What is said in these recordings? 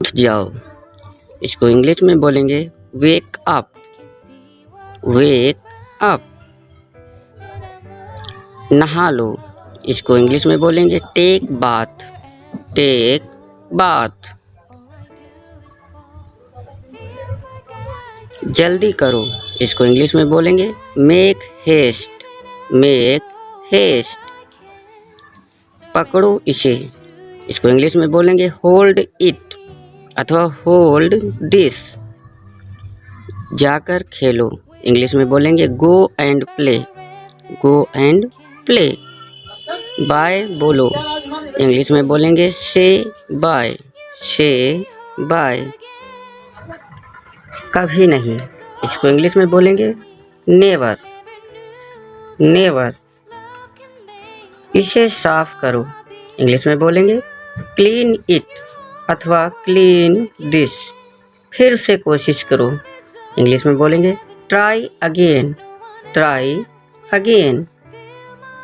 उठ जाओ, इसको इंग्लिश में बोलेंगे वेक अप, वेक अप। नहा लो, इसको इंग्लिश में बोलेंगे टेक बाथ, टेक बाथ। जल्दी करो, इसको इंग्लिश में बोलेंगे मेक हेस्ट, मेक हेस्ट। पकड़ो इसे, इसको इंग्लिश में बोलेंगे होल्ड इट अथवा होल्ड दिस। जाकर खेलो, इंग्लिश में बोलेंगे go and play, go and play. Bye बोलो, इंग्लिश में बोलेंगे से बाय, से बाय। कभी नहीं, इसको इंग्लिश में बोलेंगे नेवर, नेवर। इसे साफ करो, इंग्लिश में बोलेंगे क्लीन इट अथवा क्लीन दिस। फिर से कोशिश करो, इंग्लिश में बोलेंगे ट्राई अगेन, ट्राई अगेन।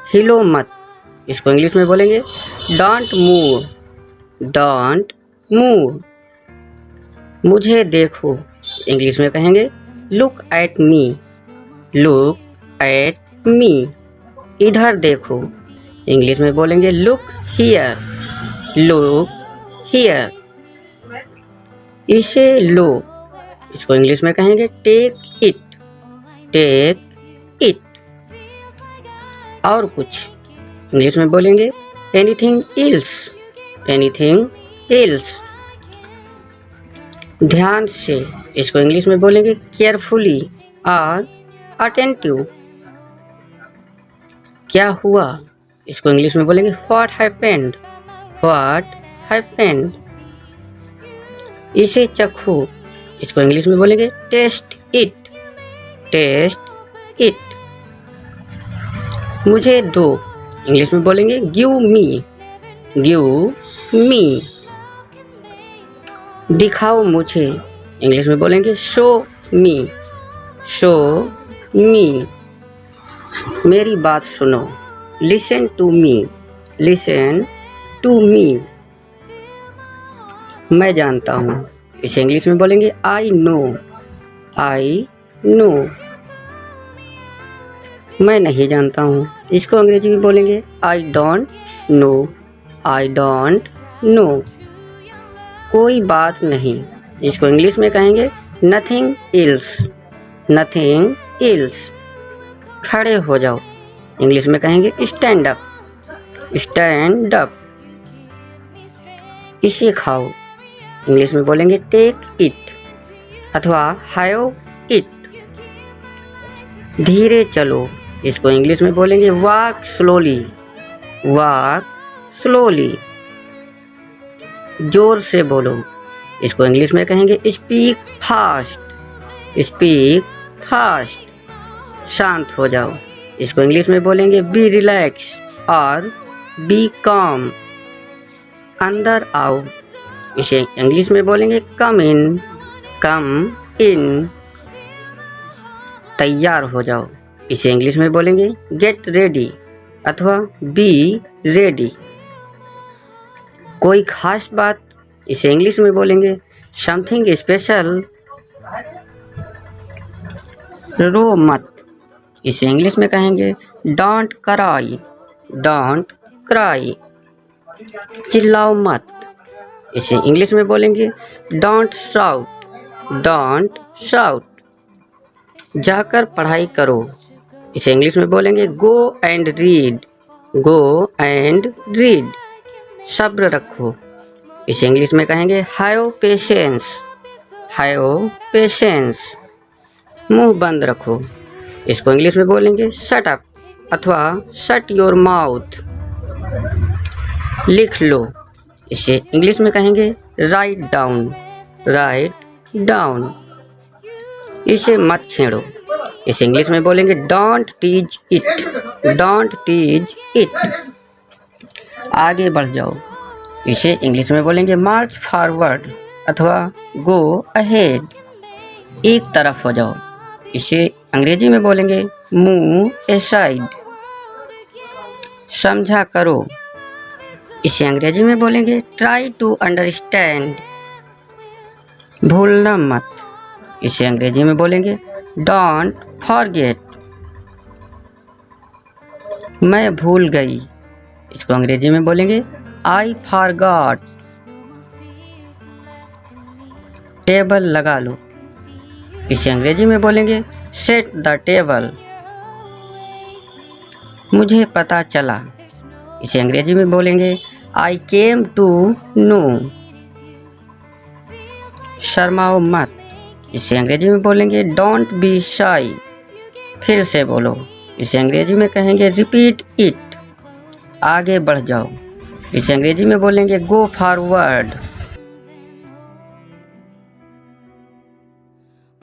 हिलो मत, इसको इंग्लिश में बोलेंगे डोंट मूव, डोंट मूव। मुझे देखो, इंग्लिश में कहेंगे look at me, look at me. इधर देखो, इंग्लिश में बोलेंगे लुक हियर, लुक हियर। इसे लो, इसको इंग्लिश में कहेंगे टेक इट, टेक इट। और कुछ, इंग्लिश में बोलेंगे एनीथिंग एल्स, एनीथिंग एल्स। ध्यान से, इसको इंग्लिश में बोलेंगे केयरफुली और अटेंटिव। क्या हुआ, इसको इंग्लिश में बोलेंगे व्हाट हैपेंड, व्हाट हैपेंड। इसे चखो, इसको इंग्लिश में बोलेंगे टेस्ट इट, टेस्ट इट। मुझे दो, इंग्लिश में बोलेंगे गिव मी, गिव मी। दिखाओ मुझे, इंग्लिश में बोलेंगे शो मी, शो मी। मेरी बात सुनो, listen to me, listen to me. मैं जानता हूँ, इसे इंग्लिश में बोलेंगे आई नो, आई नो। मैं नहीं जानता हूँ, इसको अंग्रेजी में बोलेंगे I don't know, I don't know. कोई बात नहीं, इसको इंग्लिश में कहेंगे नथिंग एल्स, नथिंग एल्स। खड़े हो जाओ, इंग्लिश में कहेंगे स्टैंड अप, स्टैंड अप। इसे खाओ, इंग्लिश में बोलेंगे टेक इट अथवा हैव इट। धीरे चलो, इसको इंग्लिश में बोलेंगे वॉक स्लोली, वॉक स्लोली। जोर से बोलो, इसको इंग्लिश में कहेंगे स्पीक फास्ट, स्पीक फास्ट। शांत हो जाओ, इसको इंग्लिश में बोलेंगे बी रिलैक्स और बी काम। अंदर आओ, इसे इंग्लिश में बोलेंगे कम इन, कम इन। तैयार हो जाओ, इसे इंग्लिश में बोलेंगे गेट रेडी अथवा बी रेडी। कोई खास बात, इसे इंग्लिश में बोलेंगे समथिंग स्पेशल। रो मत, इसे इंग्लिश में कहेंगे डोंट क्राई, डोंट क्राई। चिल्लाओ मत, इसे इंग्लिश में बोलेंगे डोंट शाउट, डोंट शाउट। जाकर पढ़ाई करो, इसे इंग्लिश में बोलेंगे go and read, go and read. सब्र रखो, इसे इंग्लिश में कहेंगे हैव पेशेंस, हैव पेशेंस। मुंह बंद रखो, इसको इंग्लिश में बोलेंगे शट अप अथवा शट योर माउथ। लिख लो, इसे इंग्लिश में कहेंगे राइट डाउन, राइट डाउन। इसे मत छेड़ो, इसे इंग्लिश में बोलेंगे don't tease it, don't tease it. आगे बढ़ जाओ, इसे इंग्लिश में बोलेंगे मार्च फॉरवर्ड अथवा गो अहेड। एक तरफ हो जाओ, इसे अंग्रेजी में बोलेंगे मूव असाइड। समझा करो, इसे अंग्रेजी में बोलेंगे ट्राई टू अंडरस्टैंड, भूलना मत, इसे अंग्रेजी में बोलेंगे डोंट फॉरगेट। मैं भूल गई, इसको अंग्रेजी में बोलेंगे आई फॉरगॉट। टेबल लगा लो, इसे अंग्रेजी में बोलेंगे सेट द टेबल। मुझे पता चला, इसे अंग्रेजी में बोलेंगे आई केम टू नो। शर्माओ मत, इसे अंग्रेजी में बोलेंगे डोंट बी शाई। फिर से बोलो, इसे अंग्रेजी में कहेंगे रिपीट इट। आगे बढ़ जाओ, इसे अंग्रेजी में बोलेंगे गो फॉरवर्ड।